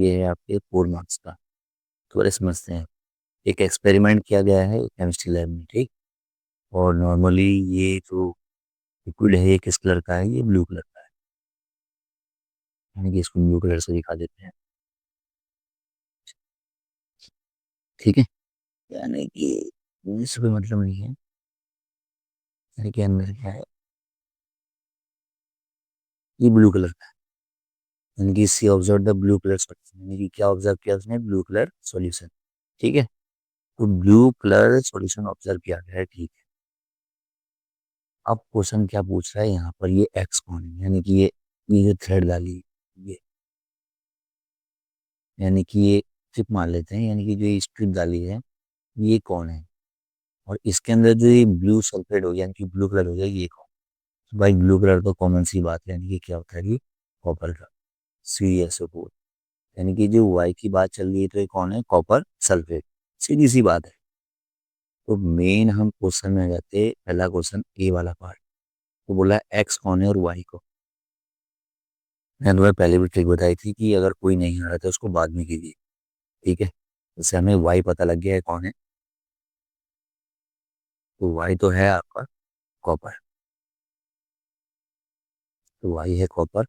ये है आपके 4 मार्क्स का। तो बड़े समझते हैं। एक एक्सपेरिमेंट किया गया है केमिस्ट्री लैब में, ठीक। और नॉर्मली ये जो लिक्विड है ये किस कलर का है, ये ब्लू कलर का है। यानी कि इसको ब्लू कलर से दिखा देते हैं, ठीक है। यानी कि इससे कोई मतलब नहीं है। यानी कि अंदर क्या है, ये ब्लू कलर का है। यानी कि see observe the blue colour solution, यानी कि क्या ऑब्जर्व किया उसने, ब्लू कलर सॉल्यूशन, ठीक है। तो ब्लू कलर सॉल्यूशन ऑब्जर्व किया गया है, ठीक है। अब क्वेश्चन क्या पूछ रहा है यहाँ पर, ये एक्स कौन है, यानी कि ये जो थ्रेड डाली ये, यानी कि ये स्ट्रिप मान लेते हैं, यानी कि जो ये स्ट्रिप डाली है ये कौन है। और इसके अंदर जो ये ब्लू सल्फेट हो गया, यानी कि ब्लू कलर हो गया, ये कौन। तो भाई ब्लू कलर तो कॉमन सी बात है, यानी कि क्या होता है कि कॉपर का CaSO4। यानी कि जो वाई की बात चल रही है तो ये कौन है, कॉपर सल्फेट। सीधी सी बात है। तो मेन हम क्वेश्चन में आ जाते हैं, पहला क्वेश्चन ए वाला पार्ट। तो बोला एक्स कौन है और वाई को। मैंने तुम्हें पहले भी ट्रिक बताई थी कि अगर कोई नहीं आ रहा था उसको बाद में कीजिए, ठीक है। जैसे हमें वाई पता लग गया है कौन है, तो वाई तो है आपका कॉपर। तो वाई है कॉपर।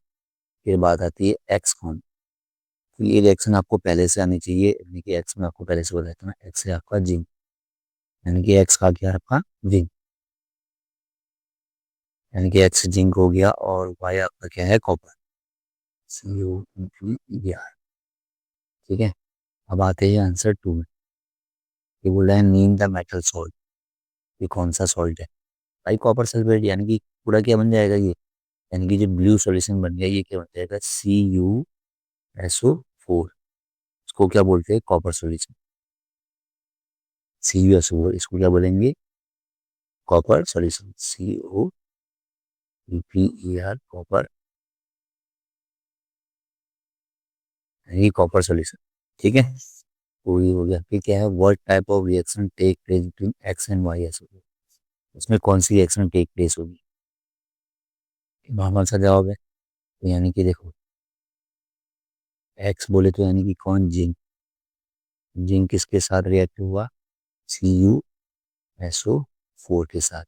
फिर बात आती है एक्स कौन। तो ये रिएक्शन आपको पहले से आनी चाहिए, यानी कि एक्स में आपको पहले से बताया था ना, एक्स है आपका जिंक। यानी कि एक्स का क्या है आपका जिंक। यानी कि एक्स जिंक हो गया और वाई आपका क्या है कॉपर, CuPr, ठीक है। अब आते हैं आंसर 2 में। ये बोल रहा है नेम द मेटल सॉल्ट। ये कौन सा सॉल्ट है भाई, कॉपर सल्फेट। यानी कि पूरा क्या बन जाएगा ये, यानी कि जो ब्लू सॉल्यूशन बन गया ये क्या बन जाएगा, CuSO4। इसको क्या बोलते हैं, कॉपर सॉल्यूशन। CuSO4 इसको क्या बोलेंगे, कॉपर सॉल्यूशन। COPER कॉपर, यानी कॉपर सॉल्यूशन, ठीक है। तो ये हो गया। फिर क्या है, what type of reaction take place between X and Y S. उसमें कौन सी रिएक्शन टेक प्लेस होगी, नॉर्मल सा जवाब है। तो यानी कि देखो, एक्स बोले तो यानी कि कौन, जिंक। जिंक किसके साथ रिएक्ट हुआ, CuSO4 के साथ।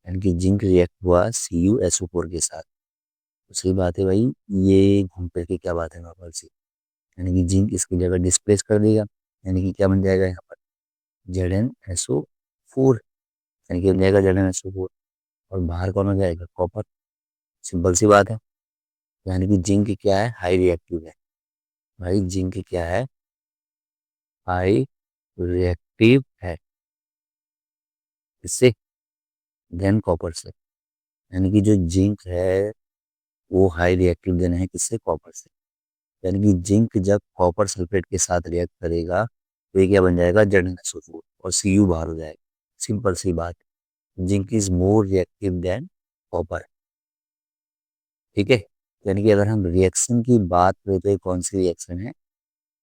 यानी कि जिंक रिएक्ट हुआ CuSO4 के साथ। तो सही बात है भाई, ये घूम फिर के क्या बात है नॉर्मल सी। यानी कि जिंक इसकी जगह डिस्प्लेस कर देगा, यानी कि क्या बन जाएगा यहाँ पर, ZnSO4। यानी कि बन जाएगा ZnSO4। और बाहर कौन हो जाएगा, कॉपर। सिंपल सी बात है। यानी कि जिंक क्या है, हाई रिएक्टिव है। भाई जिंक क्या है, हाई रिएक्टिव है। इससे देन कॉपर से। यानी कि जो जिंक है वो हाई रिएक्टिव देना है किससे, कॉपर से। यानी कि जिंक जब कॉपर सल्फेट के साथ रिएक्ट करेगा तो ये क्या बन जाएगा, ZnSO4 और Cu बाहर हो जाएगा। सिंपल सी बात। Zinc is more reactive than copper, ठीक है। यानी कि अगर हम रिएक्शन की बात करें तो ये कौन सी रिएक्शन है,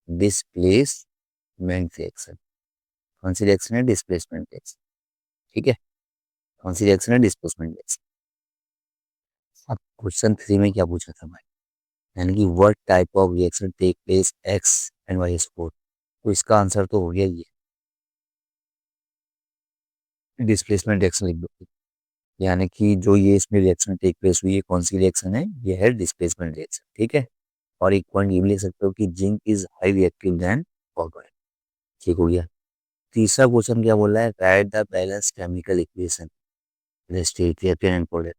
डिस्प्लेसमेंट रिएक्शन। कौन सी रिएक्शन है, डिस्प्लेसमेंट रिएक्शन, ठीक है। कौन सी रिएक्शन है, डिस्प्लेसमेंट रिएक्शन। अब क्वेश्चन 3 में क्या पूछा था भाई, यानी कि what type of reaction take place X and Y sport. तो इसका आंसर तो हो गया ये, डिस्प्लेसमेंट रिएक्शन लिख दो। यानी कि जो ये इसमें रिएक्शन टेक प्लेस हुई है, कौन सी रिएक्शन है, ये है डिस्प्लेसमेंट रिएक्शन, ठीक है। और एक पॉइंट ये भी लिख सकते हो कि zinc is high reactive than copper, ठीक हो गया। तीसरा क्वेश्चन क्या बोला है, right the balance chemical equation, state reactant and product.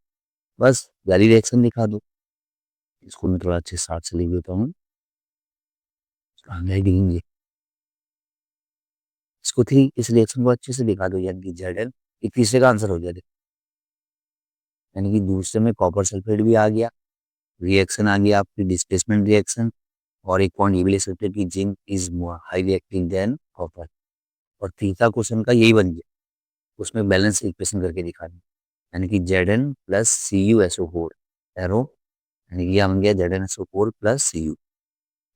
बस वैली रिएक्शन दिखा दो। इसको मैं थोड़ा अच्छे साथ से लिख देता हूँ, दिखेंगे। इसको थी इस रिएक्शन को अच्छे से दिखा दो, यानी कि ZN। ये तीसरे का आंसर हो गया देखो। यानी कि दूसरे में कॉपर सल्फेट भी आ गया, रिएक्शन आ गया आपकी डिस्प्लेसमेंट रिएक्शन। और एक पॉइंट ये भी ले सकते हैं कि zinc is high reactive than copper. और तीसरा क्वेश्चन का यही बन गया, उसमें बैलेंस इक्वेशन करके दिखा दी। यानी कि ZN प्लस CuSO4 एरो, यानी कि क्या बन गया, ZnSO4 प्लस Cu।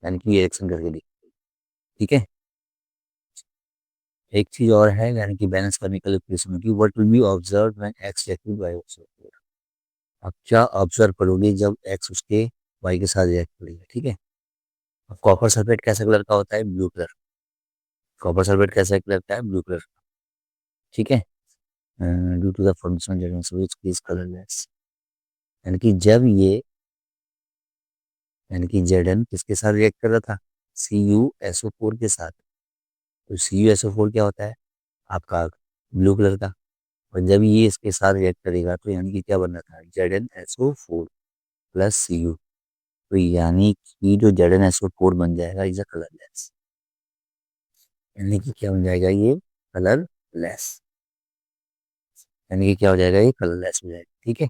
यानी कि ये रिएक्शन करके दी, ठीक है। एक चीज और है, यानी कि बैलेंस केमिकल इक्वेशन की, what will be observe when X reacted by SO4। आप क्या ऑब्जर्व करोगे जब एक्स उसके वाई के साथ रिएक्ट करेगा, ठीक है। कॉपर सल्फेट कैसा कलर का होता है? Blue colour. कॉपर सल्फेट कैसा कलर का है? Blue colour. ठीक है। Due to the formation which is colourless. यानी कि जब ये, यानी कि Zn किसके साथ रिएक्ट कर रहा था? CuSO4 के साथ। तो CuSO4 क्या होता है? आपका ब्लू कलर का। और जब ये इसके साथ रिएक्ट करेगा तो यानी कि क्या बन रहा था? ZnSO4 plus Cu। तो यानी कि जो ZnSO4 बन जाएगा इज अ कलरलेस। यानी कि क्या बन जाएगा ये? कलरलेस। यानी कि क्या हो जाएगा? ये कलरलेस हो जाएगा। ठीक है।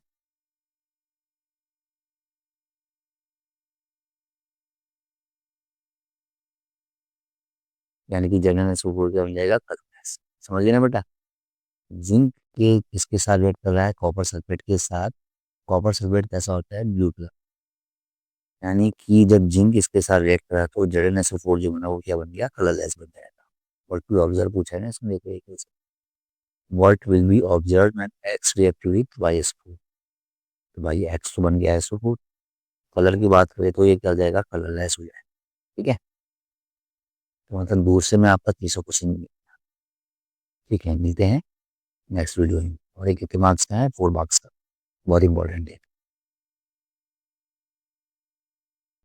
यानी कि ZnSO4 क्या बन जाएगा? कलरलेस। समझ गए ना बेटा? जिंक के किसके साथ रिएक्ट कर रहा है? कॉपर सल्फेट के साथ। कॉपर सल्फेट कैसा होता है? Blue colour. यानी कि जब जिंक इसके साथ रिएक्ट करा तो ZnSO4 जो बना वो क्या बन गया? कलरलेस बन जाएगा। और टू ऑब्जर्व पूछा है ना इसमें, देखो एक what will be observe when x react with YSO4। तो भाई एक्स तो बन गया SO4। कलर की बात करें तो ये क्या हो जाएगा? कलरलेस हो जाएगा। ठीक है। तो मतलब दूर से मैं आपका 300 क्वेश्चन। ठीक है, मिलते हैं नेक्स्ट वीडियो में। और एक कितने मार्क्स का है? 4 मार्क्स का। बहुत इंपॉर्टेंट है।